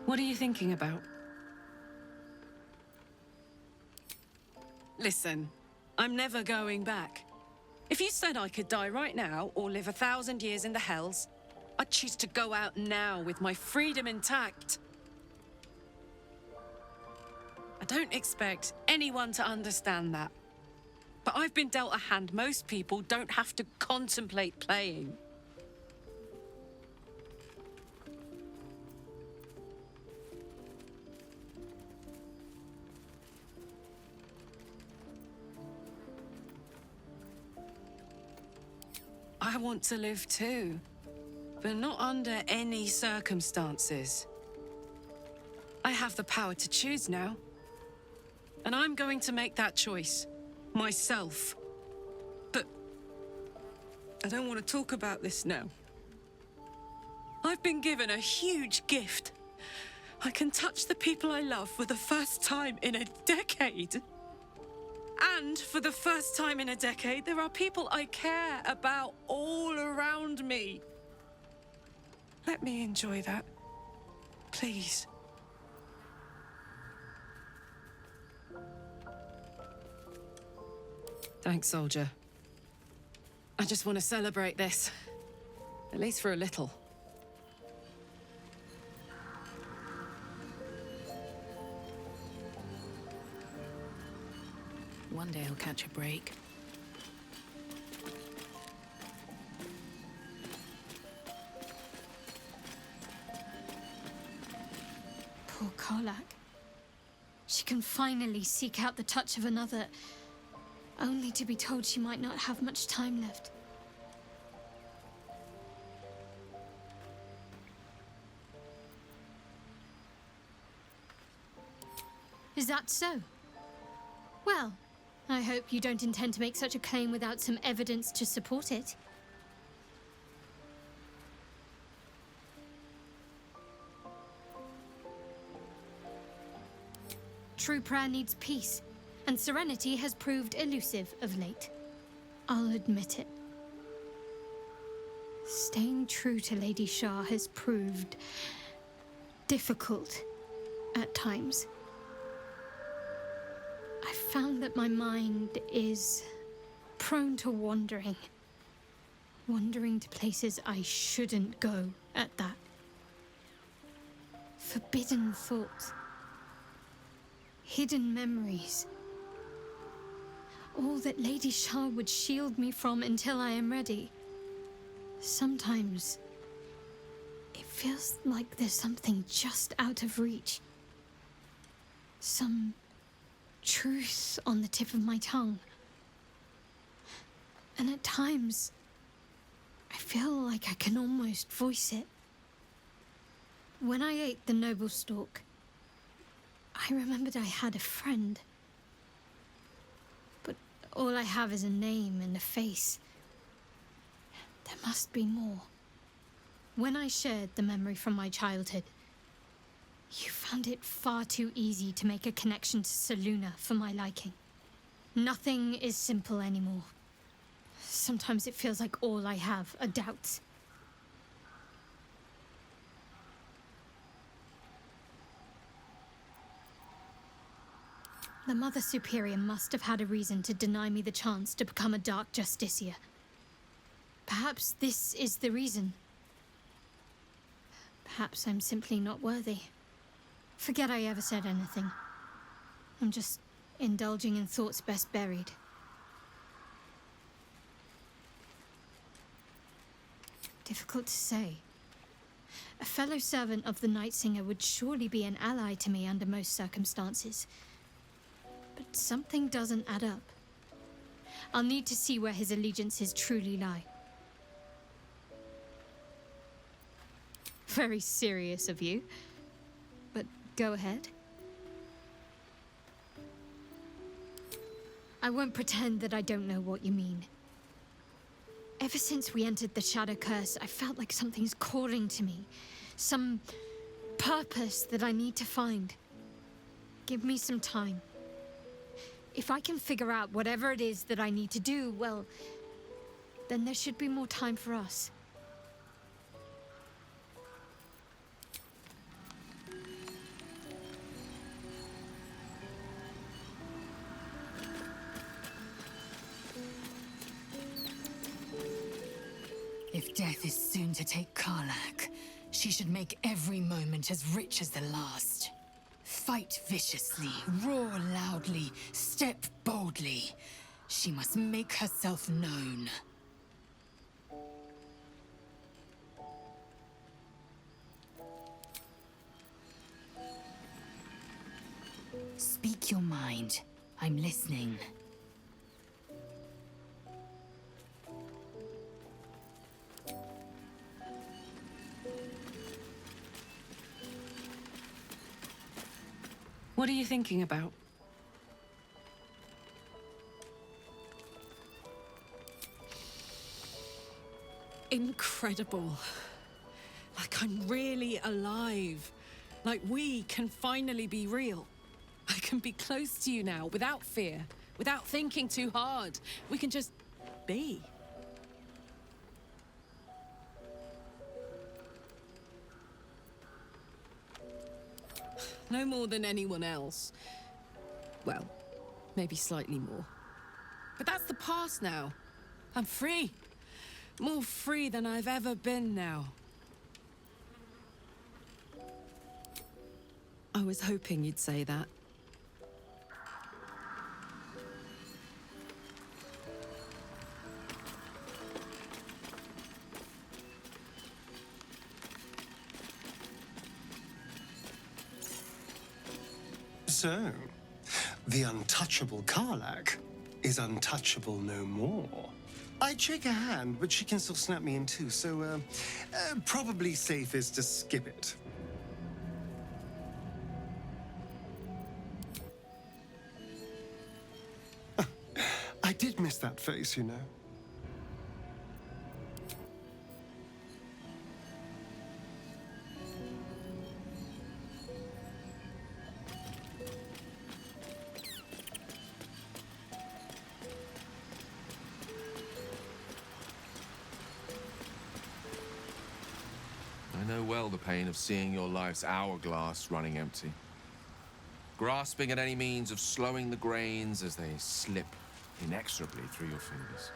What are you thinking about? Listen, I'm never going back. If you said I could die right now, or live 1,000 years in the Hells, I'd choose to go out now with my freedom intact. I don't expect anyone to understand that. But I've been dealt a hand most people don't have to contemplate playing. I want to live too, but not under any circumstances. I have the power to choose now, and I'm going to make that choice, myself. But I don't want to talk about this now. I've been given a huge gift. I can touch the people I love for the first time in a decade. And for the first time in a decade, there are people I care about all around me. Let me enjoy that, please. Thanks, soldier. I just want to celebrate this, at least for a little. One day I'll catch a break. Poor Karlach. She can finally seek out the touch of another, only to be told she might not have much time left. Is that so? Well, I hope you don't intend to make such a claim without some evidence to support it. True prayer needs peace, and serenity has proved elusive of late. I'll admit it. Staying true to Lady Shah has proved difficult at times. I found that my mind is prone to wandering. Wandering to places I shouldn't go at that. Forbidden thoughts. Hidden memories. All that Lady Shah would shield me from until I am ready. Sometimes it feels like there's something just out of reach. Some truth on the tip of my tongue. And at times, I feel like I can almost voice it. When I ate the noble stalk, I remembered I had a friend. But all I have is a name and a face. There must be more. When I shared the memory from my childhood, you found it far too easy to make a connection to Selûne for my liking. Nothing is simple anymore. Sometimes it feels like all I have are doubts. The Mother Superior must have had a reason to deny me the chance to become a Dark Justiciar. Perhaps this is the reason. Perhaps I'm simply not worthy. Forget I ever said anything. I'm just indulging in thoughts best buried. Difficult to say. A fellow servant of the Night Singer would surely be an ally to me under most circumstances. But something doesn't add up. I'll need to see where his allegiances truly lie. Very serious of you. But go ahead. I won't pretend that I don't know what you mean. Ever since we entered the Shadow Curse, I felt like something's calling to me. Some purpose that I need to find. Give me some time. If I can figure out whatever it is that I need to do, well, then there should be more time for us. If death is soon to take Karlach, she should make every moment as rich as the last. Fight viciously, roar loudly, step boldly. She must make herself known. Speak your mind. I'm listening. What are you thinking about? Incredible. Like I'm really alive. Like we can finally be real. I can be close to you now, without fear, without thinking too hard. We can just be. No more than anyone else. Well, maybe slightly more. But that's the past now. I'm free. More free than I've ever been now. I was hoping you'd say that. So, the untouchable Karlach is untouchable no more. I'd shake her hand, but she can still snap me in two, so, probably safest to skip it. I did miss that face, you know. I know well the pain of seeing your life's hourglass running empty. Grasping at any means of slowing the grains as they slip inexorably through your fingers.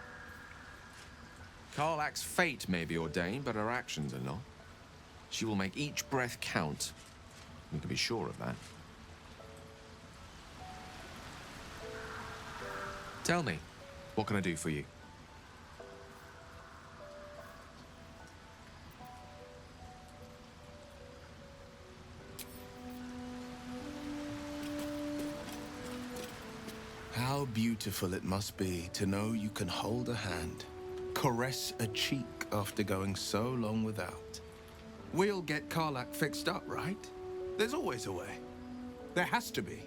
Karlach's fate may be ordained, but her actions are not. She will make each breath count. You can be sure of that. Tell me, what can I do for you? How beautiful it must be to know you can hold a hand, caress a cheek after going so long without. We'll get Karlach fixed up, right? There's always a way. There has to be.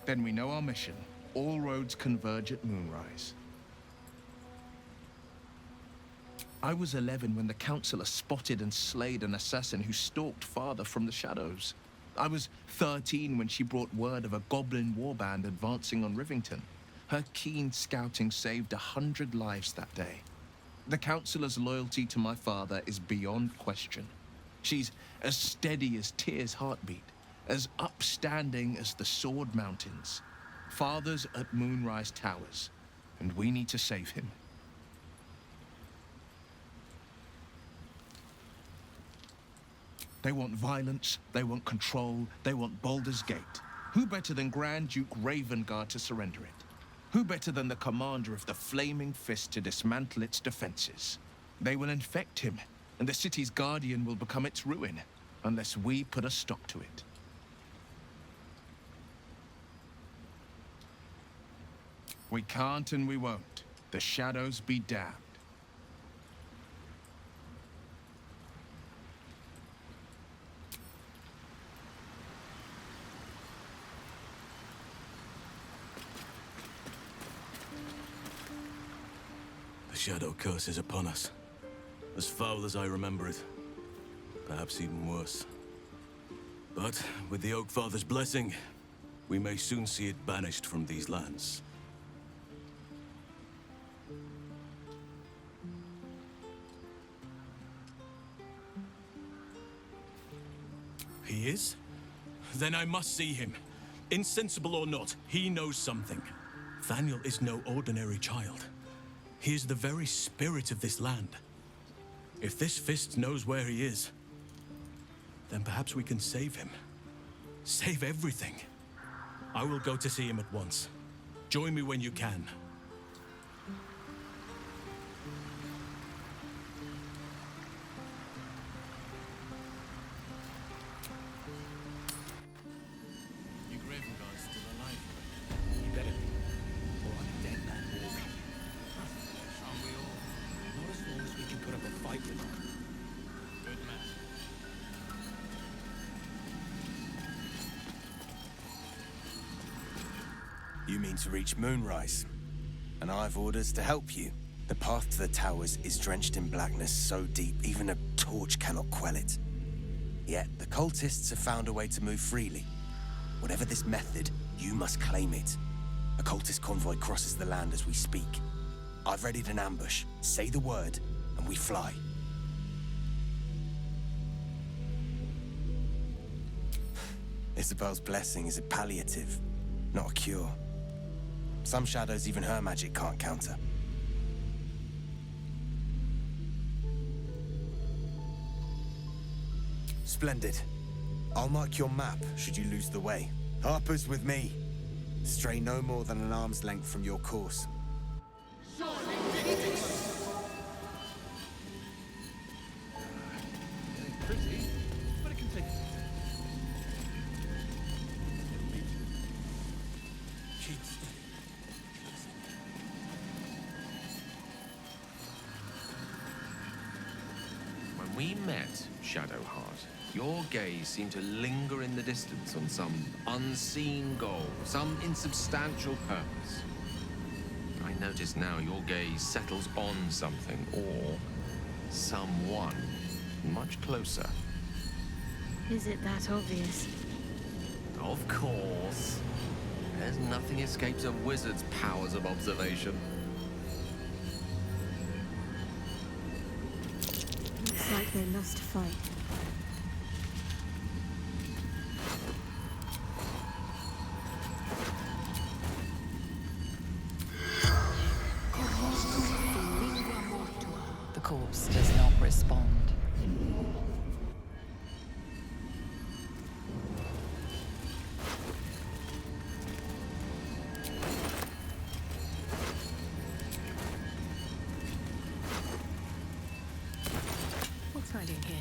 Then we know our mission. All roads converge at moonrise. I was 11 when the Councillor spotted and slayed an assassin who stalked Father from the shadows. I was 13 when she brought word of a goblin warband advancing on Rivington. Her keen scouting saved 100 lives that day. The Councillor's loyalty to my father is beyond question. She's as steady as Tyr's heartbeat, as upstanding as the Sword Mountains. Father's at Moonrise Towers, and we need to save him. They want violence, they want control, they want Baldur's Gate. Who better than Grand Duke Ravengard to surrender it? Who better than the commander of the Flaming Fist to dismantle its defenses? They will infect him, and the city's guardian will become its ruin, unless we put a stop to it. We can't and we won't. The shadows be damned. The Shadow Curse is upon us. As foul as I remember it. Perhaps even worse. But with the Oak Father's blessing, we may soon see it banished from these lands. He is? Then I must see him. Insensible or not, he knows something. Thaniel is no ordinary child. He is the very spirit of this land. If this fist knows where he is, then perhaps we can save him. Save everything. I will go to see him at once. Join me when you can. You Graven guys still alive? You better be. Or I'm a dead man walking. Aren't we all? Not as long as we can put up a fight with them. Good man. You mean to reach Moonrise? And I've orders to help you. The path to the towers is drenched in blackness so deep, even a torch cannot quell it. Yet, the cultists have found a way to move freely. Whatever this method, you must claim it. A cultist convoy crosses the land as we speak. I've readied an ambush. Say the word, and we fly. Isabel's blessing is a palliative, not a cure. Some shadows even her magic can't counter. Splendid. I'll mark your map should you lose the way. Harper's with me. Stray no more than an arm's length from your course. Pretty, but it can take When we met, Shadowheart, your gaze seemed to linger in the distance on some unseen goal, some insubstantial purpose. I notice now your gaze settles on something or someone much closer. Is it that obvious? Of course. There's nothing escapes a wizard's powers of observation. Looks like they must fight. The corpse does not respond. What's hiding here?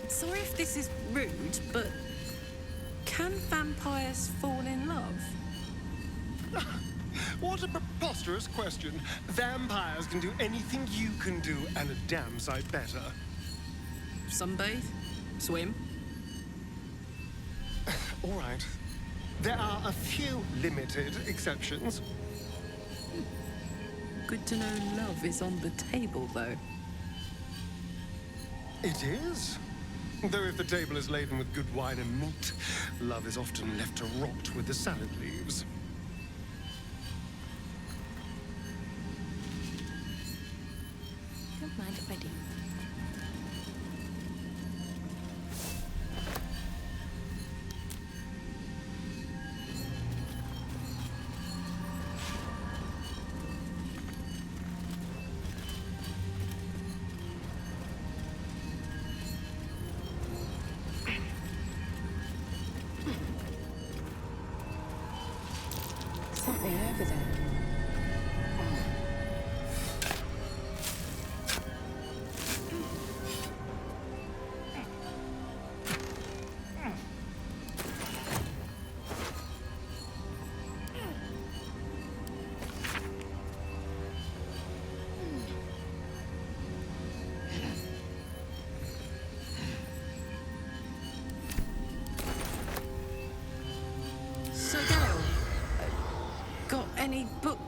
Sorry if this is rude, but can vampires fall in love? What a preposterous question. Vampires can do anything you can do, and a damn sight better. Sunbathe? Swim? All right. There are a few limited exceptions. Good to know love is on the table, though. It is. Though if the table is laden with good wine and meat, love is often left to rot with the salad leaves. Don't mind if I do.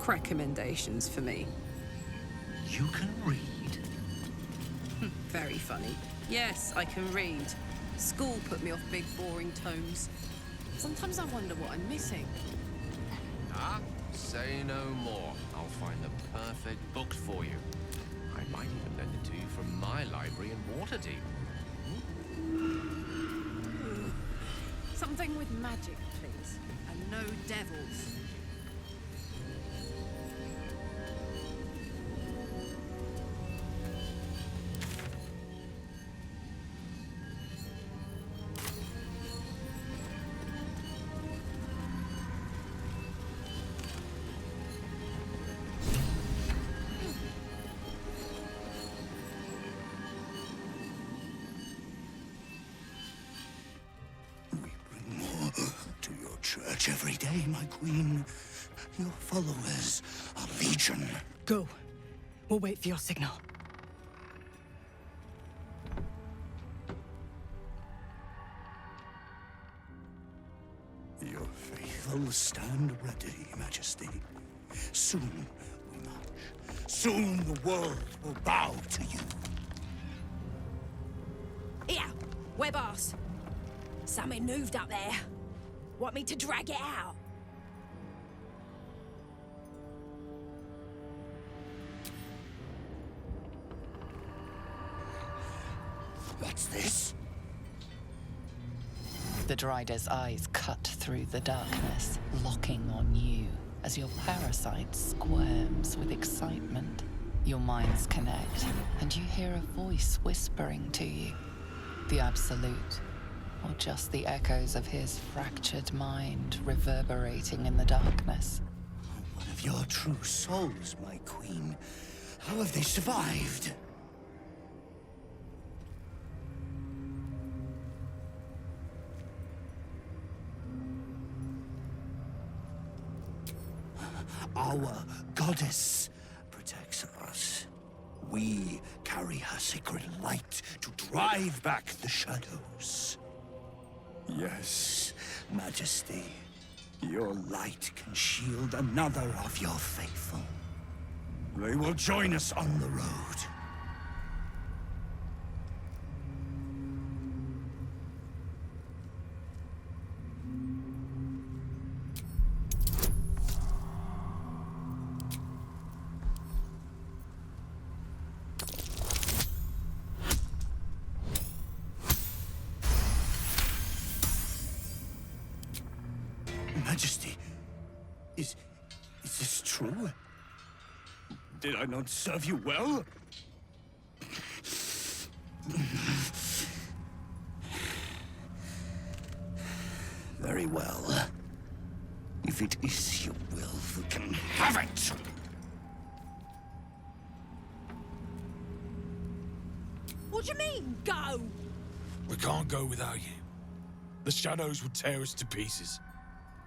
book recommendations for me? You can read? Very funny. Yes, I can read. School put me off big, boring tomes. Sometimes I wonder what I'm missing. Ah, say no more. I'll find the perfect books for you. I might even lend it to you from my library in Waterdeep. Something with magic, please. And no devils. Church every day, my queen. Your followers are legion. Go. We'll wait for your signal. Your faithful stand ready, Majesty. Soon we march. Soon the world will bow to you. Here, web ass. Something moved up there. Want me to drag it out? What's this? The Drider's eyes cut through the darkness, locking on you as your parasite squirms with excitement. Your minds connect, and you hear a voice whispering to you. The Absolute, or just the echoes of his fractured mind reverberating in the darkness. One of your true souls, my queen. How have they survived? Our goddess protects us. We carry her sacred light to drive back the shadows. Yes, Majesty. Your light can shield another of your faithful. They will join us on the road. Majesty, is this true? Did I not serve you well? Very well. If it is your will, we can have it! What do you mean, go? We can't go without you. The shadows would tear us to pieces.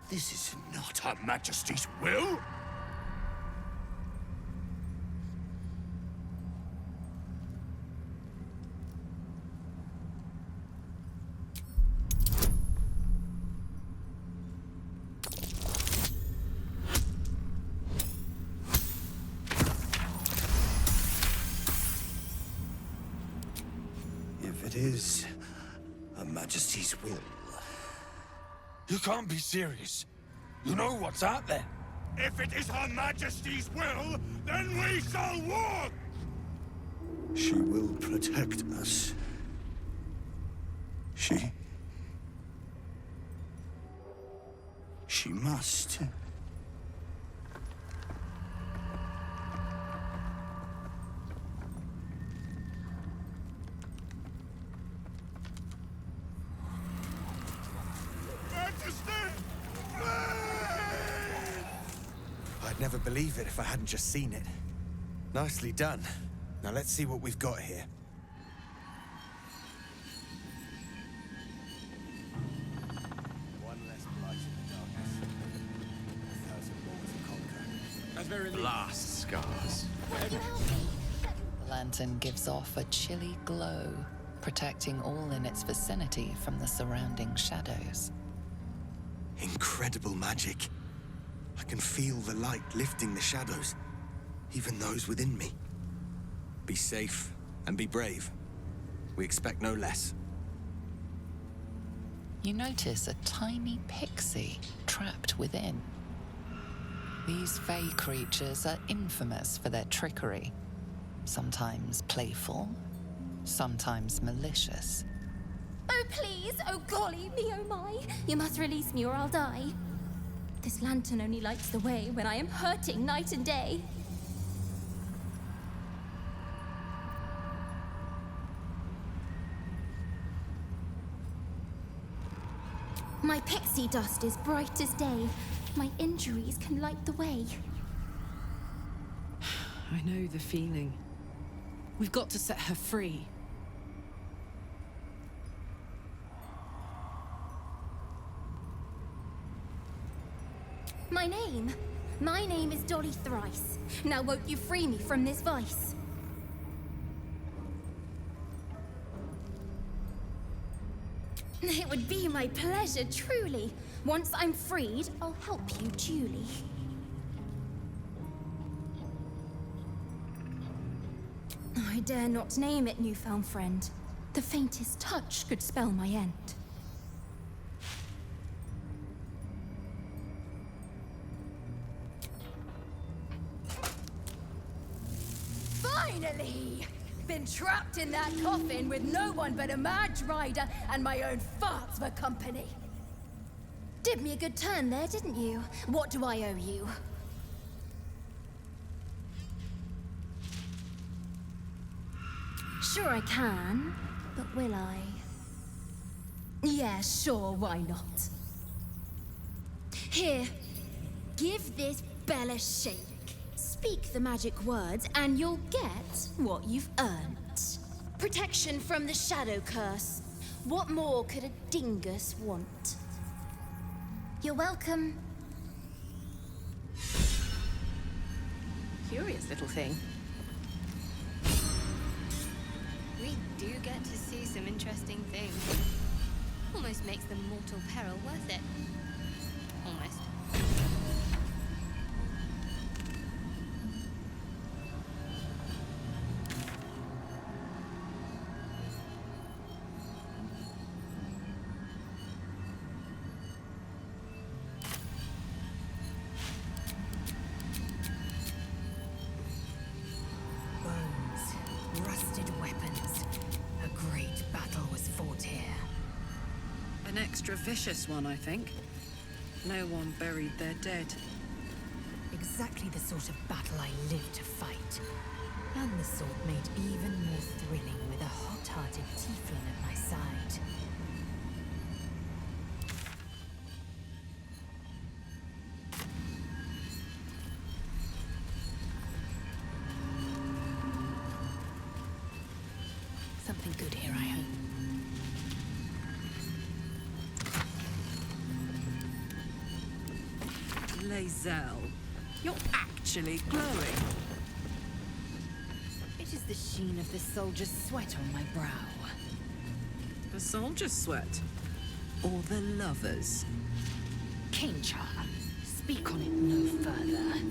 This is not Her Majesty's will! If it is Her Majesty's will... You can't be serious. You know what's out there. If it is Her Majesty's will, then we shall walk! She will protect us. She must. I'd never believe it if I hadn't just seen it. Nicely done. Now let's see what we've got here. One less blight in the darkness. 1,000 more to conquer. At very least. Blast scars. The lantern gives off a chilly glow, protecting all in its vicinity from the surrounding shadows. Incredible magic. I can feel the light lifting the shadows, even those within me. Be safe and be brave. We expect no less. You notice a tiny pixie trapped within. These fey creatures are infamous for their trickery. Sometimes playful, sometimes malicious. Oh, please! Oh, golly me, oh my! You must release me or I'll die. This lantern only lights the way when I am hurting night and day. My pixie dust is bright as day. My injuries can light the way. I know the feeling. We've got to set her free. My name is Dolly Thrice. Now won't you free me from this vice? It would be my pleasure, truly. Once I'm freed, I'll help you duly. I dare not name it, newfound friend. The faintest touch could spell my end. Finally! Been trapped in that coffin with no one but a mad rider and my own farts for company. Did me a good turn there, didn't you? What do I owe you? Sure I can, but will I? Yeah, sure, why not? Here, give this bell a shake. Speak the magic words and you'll get what you've earned. Protection from the shadow curse. What more could a dingus want? You're welcome. Curious little thing. We do get to see some interesting things. Almost makes the mortal peril worth it. Almost. Rusted weapons. A great battle was fought here. An extra vicious one, I think. No one buried their dead. Exactly the sort of battle I live to fight. And the sort made even more thrilling with a hot-hearted tiefling at my side. Something good here, I hope. Lae'zel, you're actually glowing. It is the sheen of the soldier's sweat on my brow. The soldier's sweat? Or the lover's? Kingchar, speak on it no further.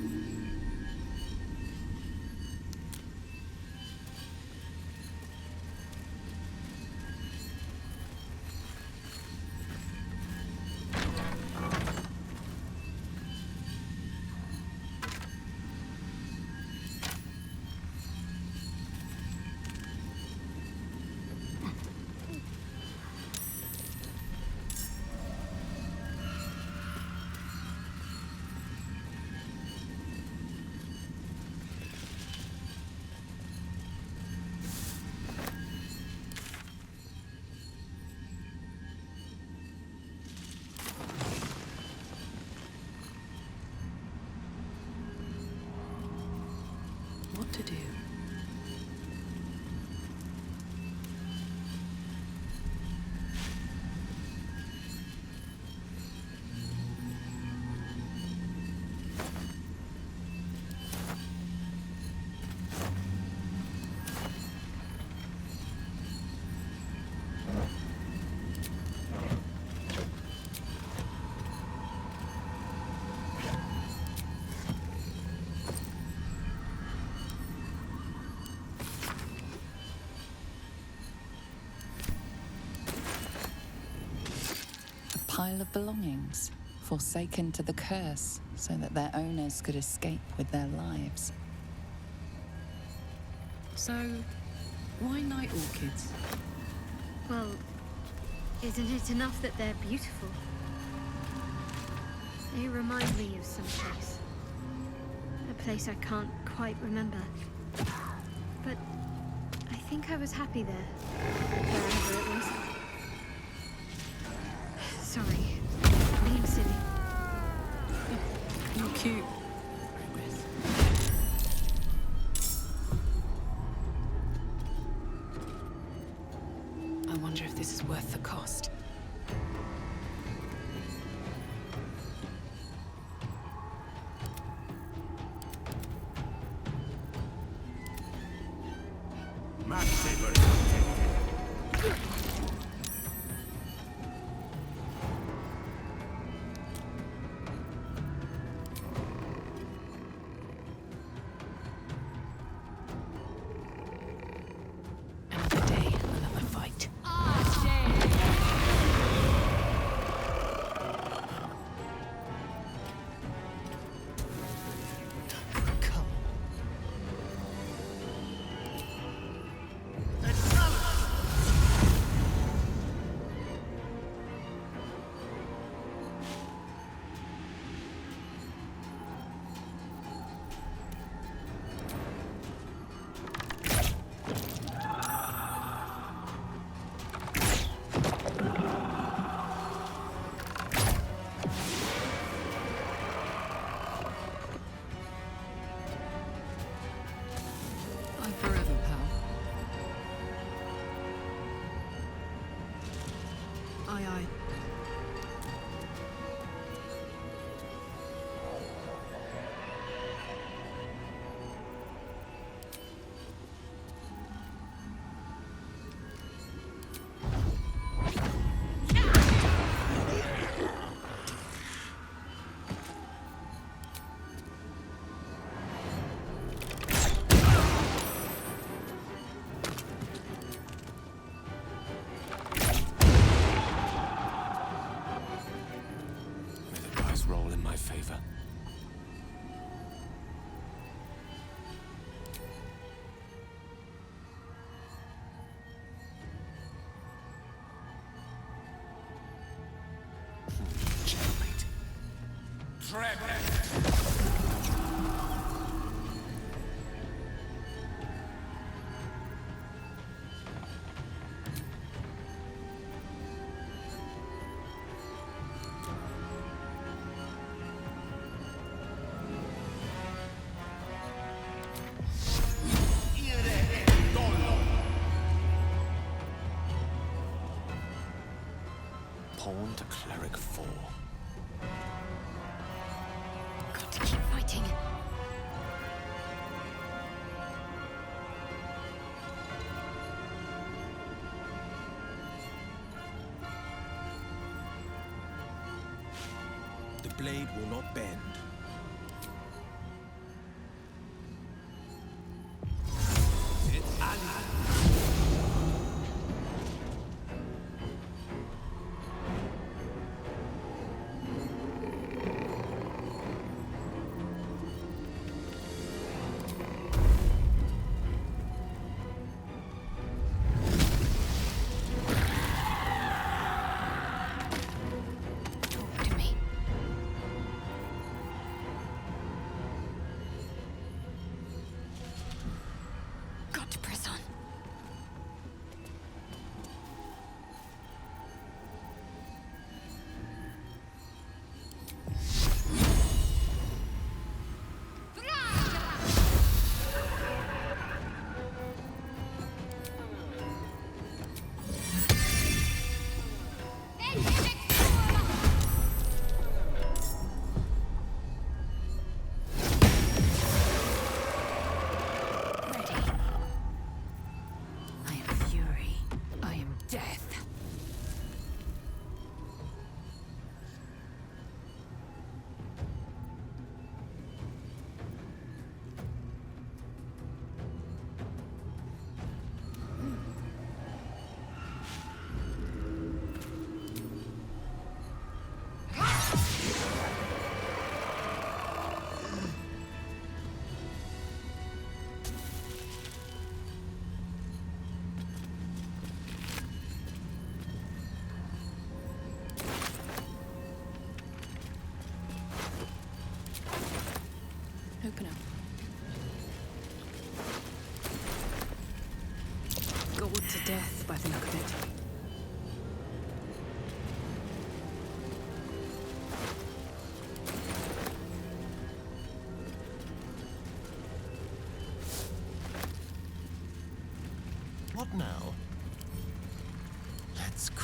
pile of belongings, forsaken to the curse so that their owners could escape with their lives. So, why night orchids? Well, isn't it enough that they're beautiful? They remind me of some place. A place I can't quite remember. But I think I was happy there. Wherever it was. Sorry. Being silly. You're cute. I wonder if this is worth the cost. Another day, another fight. Come. Bye forever, pal. Aye, aye. May the dice roll in my favor. Checkmate. Pawn to cleric 4. Got to keep fighting. The blade will not bend. Talk to me.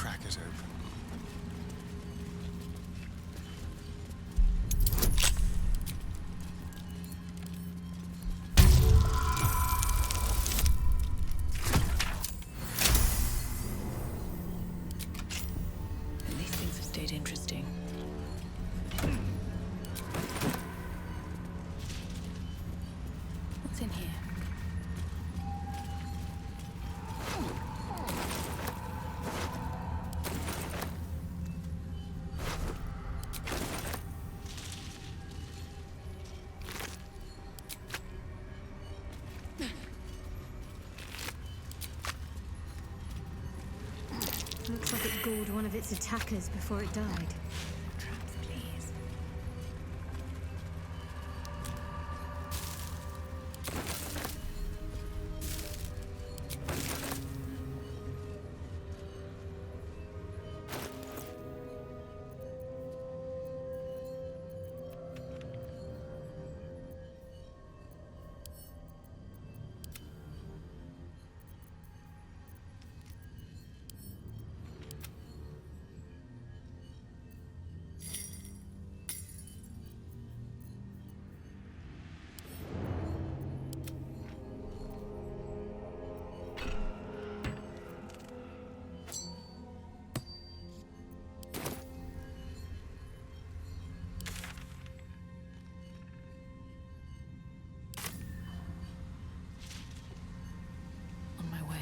crack it open. At least things have stayed interesting. What's in here? Looks like it gored one of its attackers before it died. Traps, please. On my way.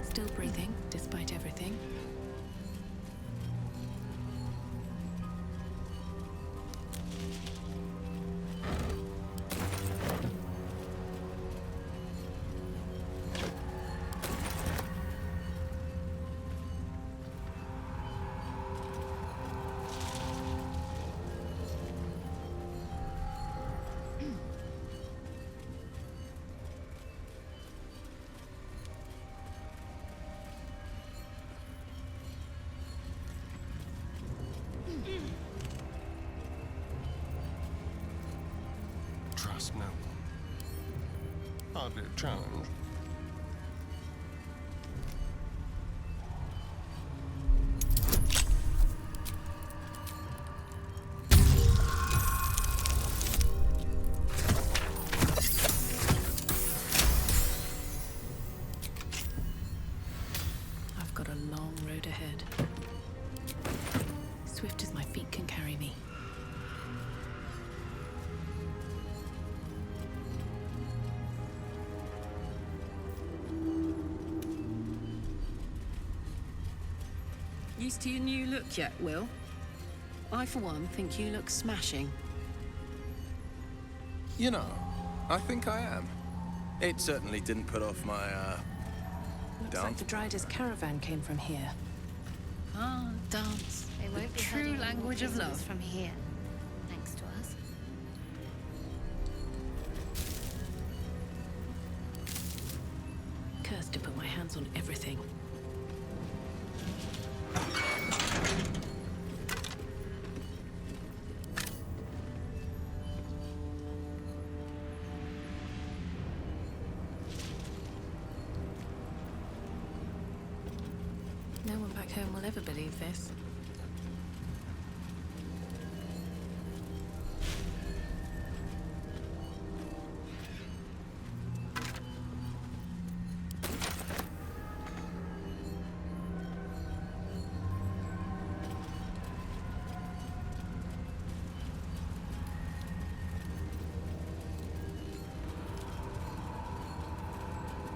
Still breathing, despite everything. Trust no one. Hardly a challenge. I've got a long road ahead. Swift as my feet can carry me. Used to your new look yet, Will? I, for one, think you look smashing. You know, I think I am. It certainly didn't put off my, Looks like the Dryder's caravan came from here. Ah, dance. They won't be True hurting more language of prisoners love. from here, thanks to us. Cursed to put my hands on everything. No one back home will ever believe this.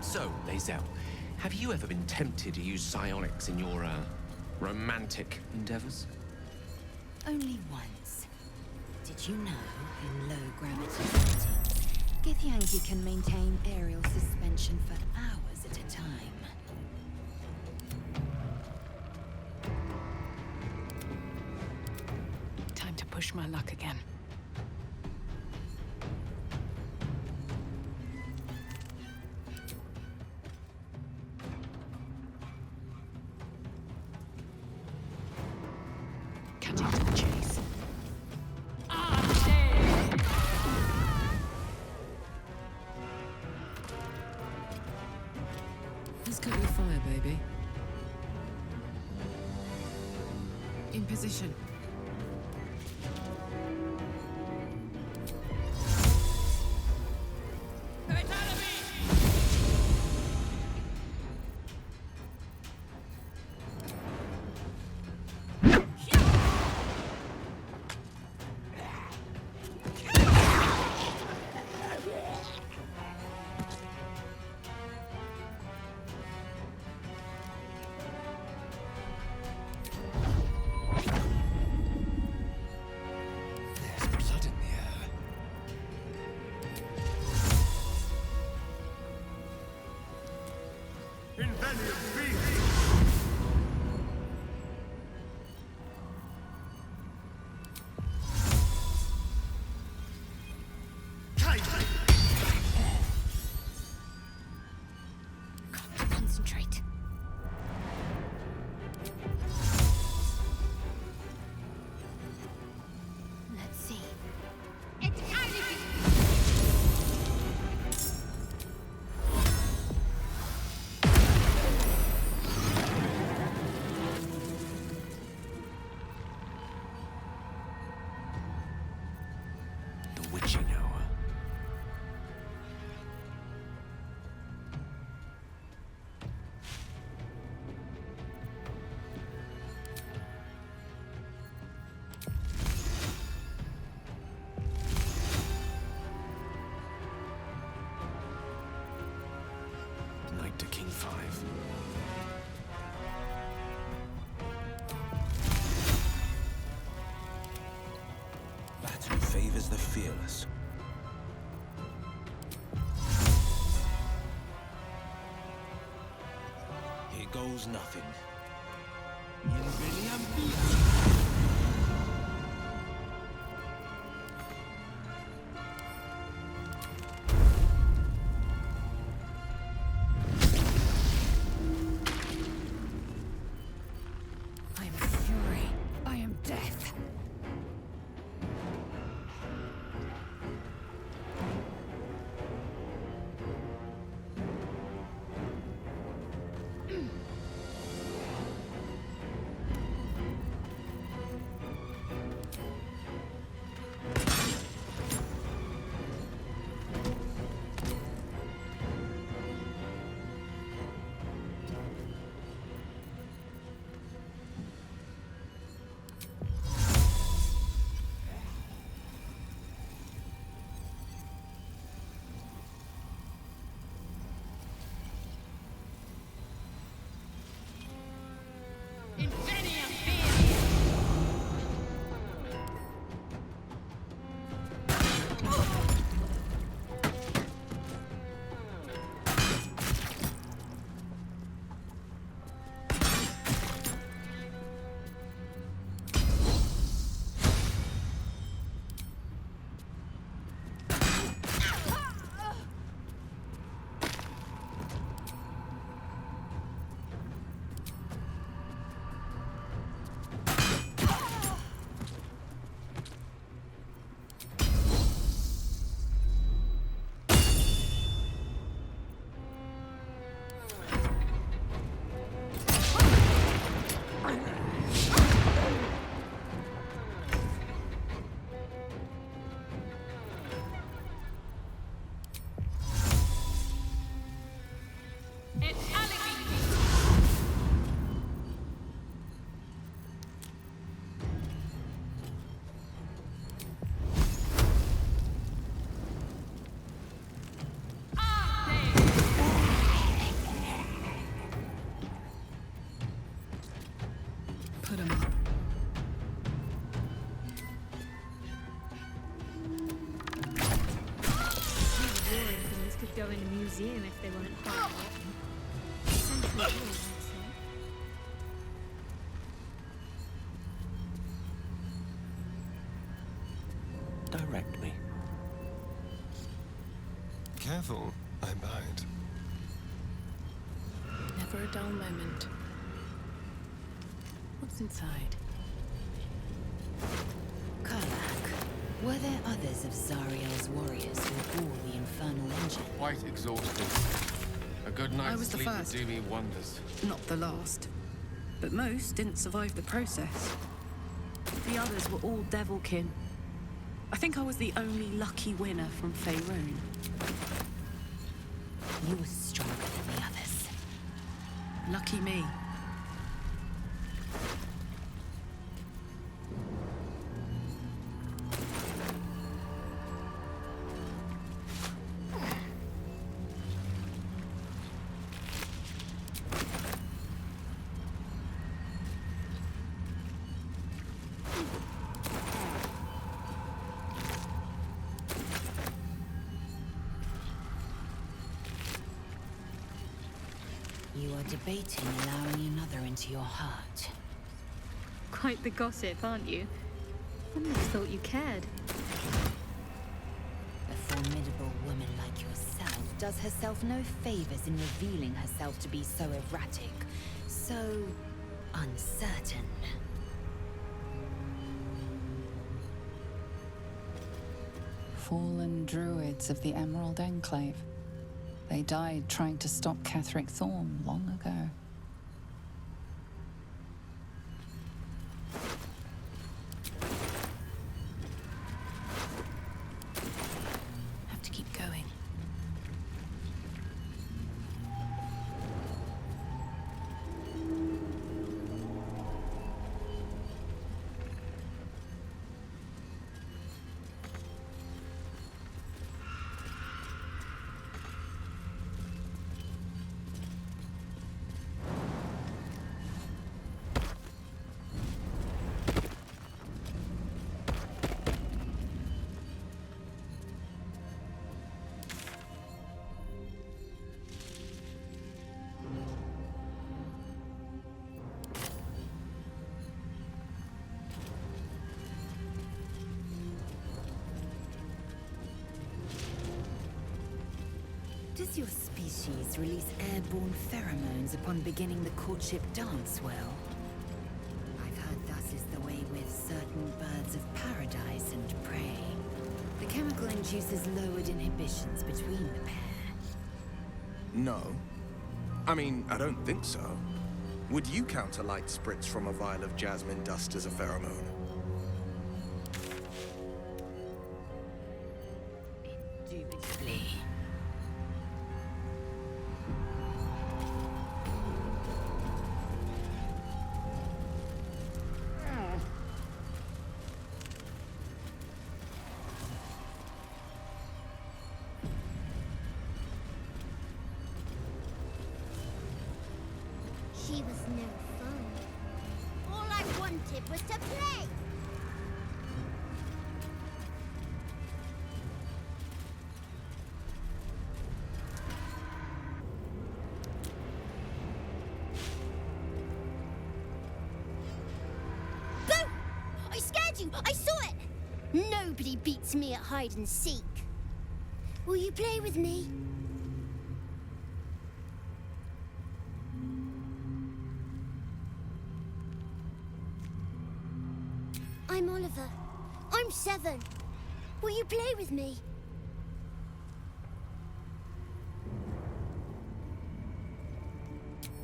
So, Lae'zel, have you ever been tempted to use psionics in your, romantic endeavors? Only once. Did you know in low gravity settings, Githyanki can maintain aerial suspension for hours at a time. Time to push my luck again. Cutting to the chase. Let's cut your fire, baby. In position. Concentrate. Let's see. It's The witching hour. Knight to King 5. Battle favors the fearless. Here goes nothing. I am fury. I am death. Direct me. Careful, I bite. Never a dull moment. What's inside? Karlach, were there others of Zariel's warriors who bore the infernal engine? Quite exhausted. A good night's was the sleep would first. do me wonders. Not the last. But most didn't survive the process. The others were all devilkin. I think I was the only lucky winner from Faerûn. You were stronger than the others. Lucky me. You are debating allowing another into your heart. Quite the gossip, aren't you? I never thought you cared. A formidable woman like yourself does herself no favors in revealing herself to be so erratic, so uncertain. Fallen druids of the Emerald Enclave. They died trying to stop Catherick Thorn long ago. Have to keep going. Does your species release airborne pheromones upon beginning the courtship dance well? I've heard thus is the way with certain birds of paradise and prey. The chemical induces lowered inhibitions between the pair. No. I mean, I don't think so. Would you count a light spritz from a vial of jasmine dust as a pheromone? Indubitably. She was no fun. All I wanted was to play. Boo! I scared you! I saw it! Nobody beats me at hide and seek. Will you play with me? I'm Oliver. I'm 7. Will you play with me?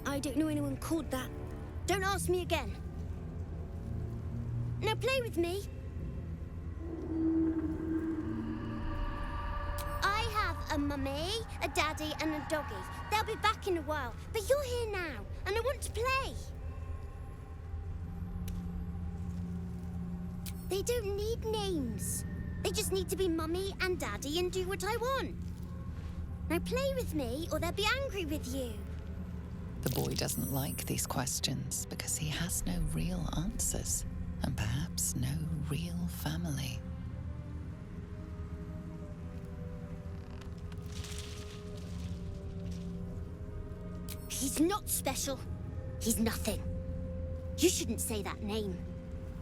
I don't know anyone called that. Don't ask me again. Now play with me. I have a mummy, a daddy, and a doggy. They'll be back in a while, but you're here now, and I want to play. They don't need names. They just need to be mummy and daddy and do what I want. Now play with me, or they'll be angry with you. The boy doesn't like these questions because he has no real answers, and perhaps no real family. He's not special. He's nothing. You shouldn't say that name.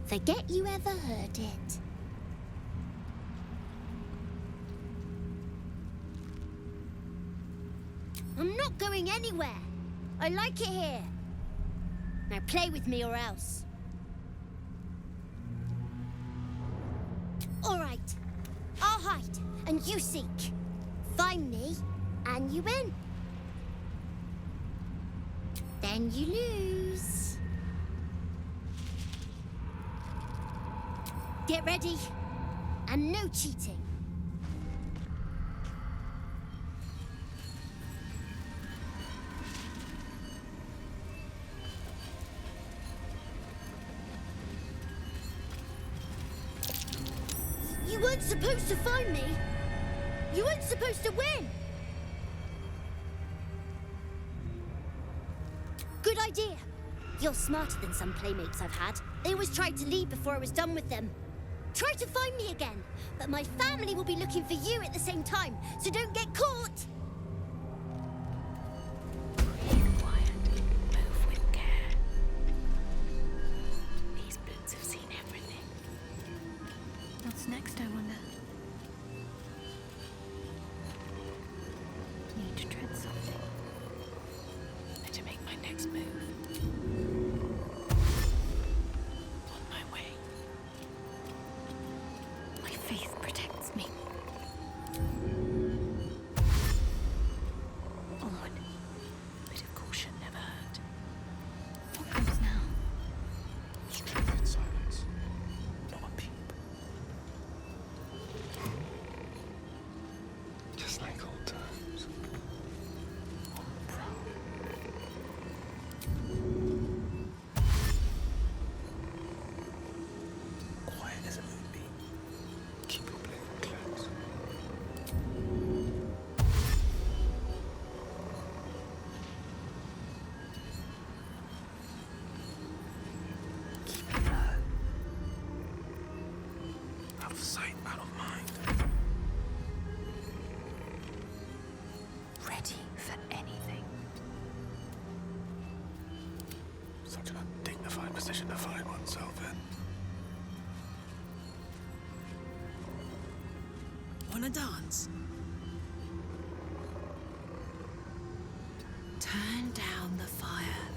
Forget you ever heard it. I'm not going anywhere. I like it here. Now play with me or else. All right. I'll hide, and you seek. Find me, and you win. Then you lose. Get ready, and no cheating. You weren't supposed to find me. You weren't supposed to win. Good idea. You're smarter than some playmates I've had. They always tried to leave before I was done with them. Try to find me again, but my family will be looking for you at the same time, so don't get caught. Quiet. Move with care. These boots have seen everything. What's next, I wonder? Need to tread softly. Better make my next move. On my way. My faith protects me. Onward. Bit of caution never hurt. What comes now? Stupid silence. Not a peep. Just like old times. On the prowl. Quiet as a moonbeam. Keep your blade close. Keep it low. Out of sight, out of mind. Ready for anything. Such an undignified position to find oneself in. Wanna dance? Turn down the fire.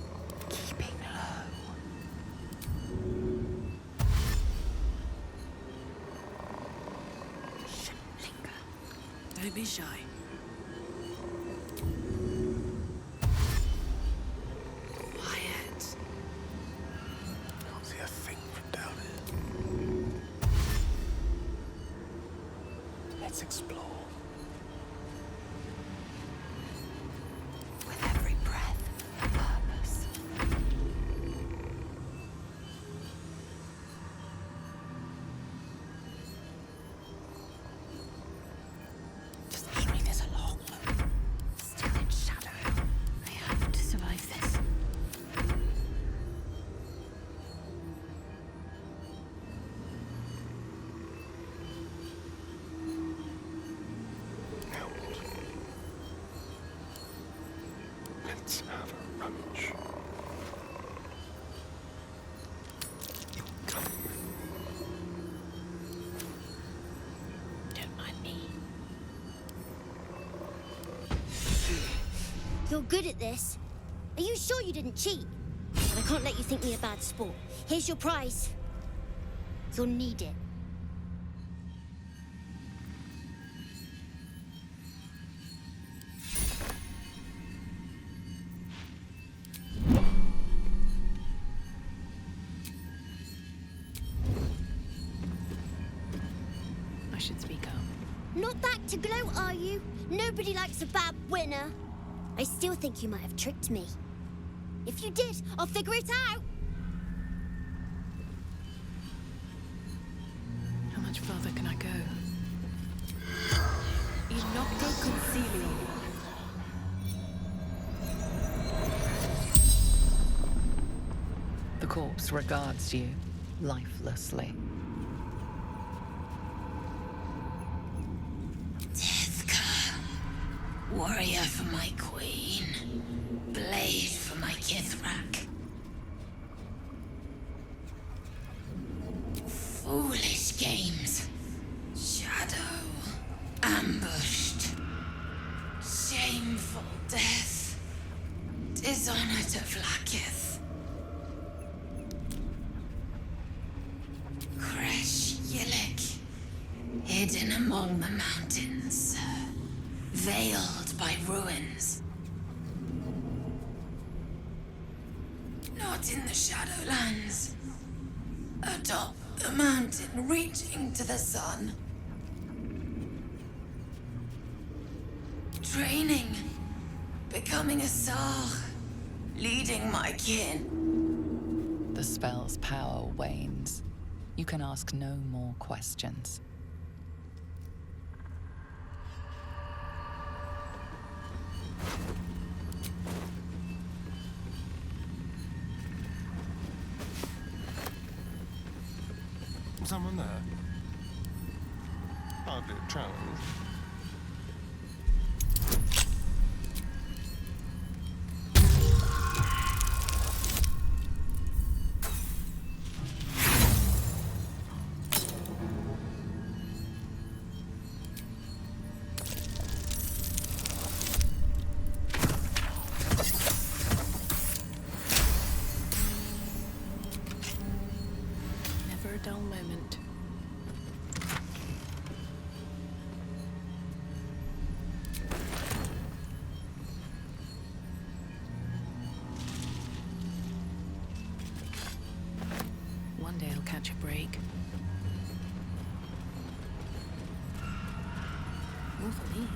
Keeping low. Shouldn't linger. Don't be shy. Quiet. Can't see a thing from down here. Let's explore. With every breath, a purpose. Just hurry this along. Still in shadow. I have to survive this. Let's have a rummage. Come. Don't mind me. You're good at this. Are you sure you didn't cheat? But I can't let you think me a bad sport. Here's your prize. You'll need it. I should speak up. Not back to gloat, are you? Nobody likes a bad winner. I still think you might have tricked me. If you did, I'll figure it out. How much further can I go? Il nocte concilio. The corpse regards you lifelessly. Warrior for my queen. Blade Dishonor to Vlaakith. Kresh Yillik, hidden among the mountains, veiled by ruins. Not in the Shadowlands. Atop the mountain, reaching to the sun. Training, becoming a Sar, leading my kin. The spell's power wanes. You can ask no more questions. Someone there? Hardly a challenge. Never a dull moment. One day I'll catch a break. More for me.